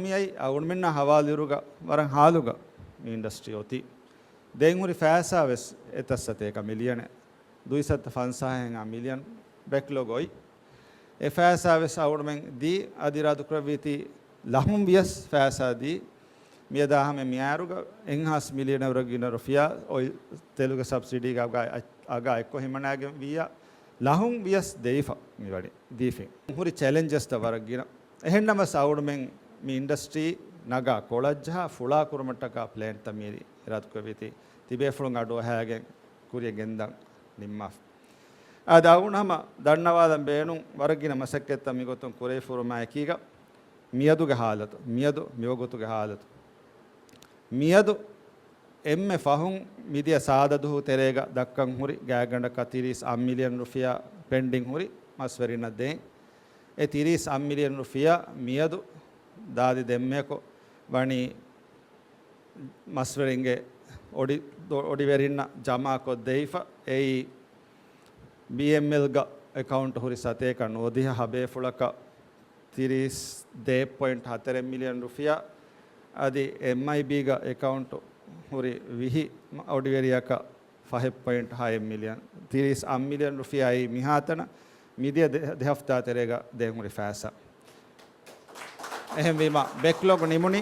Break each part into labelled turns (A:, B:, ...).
A: lahumiyai awunmenna hawaliruga waran haluga industry oti deinguri fasa ves etassateka million 250 million backlog oi e fasa ves awunmen di adiradu kraviti lahum vias fasa di මියදාහම මියාරුග එන්හස් මිලියන වරගින රුපියා ඔය තෙලුග සබ්සිඩි ගා එක්ක හිමනාගේ වියා ලහුන් වියස් දෙයිෆා මිවඩි දීෆේ හුරි challenges ත වරගින එහෙන්නම සවුඩ්මෙන් මි industry නගා කොලජ්ජා ෆුලා කුරමට්ටක ප්ලෑන්ට් තමීරි රත් කොවිති තිබේ ෆුලුන් අඩෝ හැගෙන් කුරිය ගෙන්දන් නිම්මා ආදාවුනම දන්නවාදම් බේනුන් වරගින මසක්කෙත් මිගොතුන් කුරේ ෆුරුමා කීග මියදුගේ حالත මියදු මියගොතුගේ حالත මියදු එම්මෙ ෆහුන් මිදිය සාදදු තෙරේග දක්කන් හුරි ගෑගඬ කතිරිස් million රුපියා පෙන්ඩින් හුරි මස්වරින දෙන් ඒ 30 මිලියන් රුපියා මියදු දාදි දෙම්මේකො වණි මස්වරින්ගේ ඔඩි වෙරින්න ජමා කො දෙයිෆා ඒ BML ಗ ಅಕೌಂಟ್ ಹುರಿ ಸತೇಕ ನೋದಿಹ ಹಬೆ ಫುಳಕ 32.4 ಮಿಲಿಯನ್ ರುಪಿಯಾ ಅದಿ MIB ಗ ಅಕೌಂಟ್ ಹುರಿ ವಿಹಿ ಒಡಿವೆರಿಯಕ 5.5 ಮಿಲಿಯನ್ 30 ಮಿಲಿಯನ್ ರುಪಿಯಾ ಐ ಮಿಹಾತನ ಮಿದಿಯ ದೆಹಫ್ತಾ ತೆರೆಗ ದೇಹುರಿ ಫಾಸ එහෙම වීම බෙක්ලොග් නිමුනි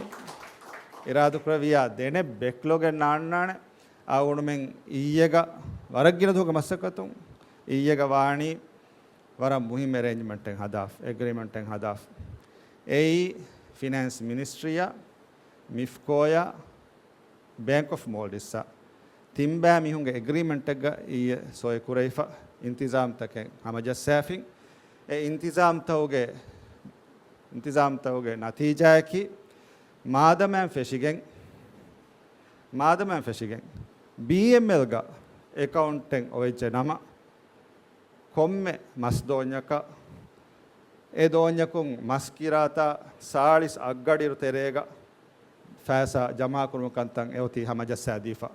A: ඉරාදු ප්‍රවියා දෙනේ බෙක්ලොග් නාන්නාන ආවුණුමෙන් ඊයක වරග්ගින දුක මස්සකතුන් ඊයක වාණි වර මුහිම arrangement එක හදාෆ් agreement එක හදාෆ් ඒ finance ministry මිෆ්කෝයා bank of Maldives තිම්බෑ මිහුන්ගේ agreement එක ඊය සොය කුරයිෆා इंतजाम तक हमजा सैफिंग ए इंतजाम तोगे नतीजा है कि मादम फिशिंग BML का अकाउंटिंग ओइचे नमा कोम्मे मस्दोन्यका ए दोन्यकुं मस्किराता 40 अग्गड़ी तेरेगा फैसा जमा कुरुकंतंग एवती हमजा सैदीफा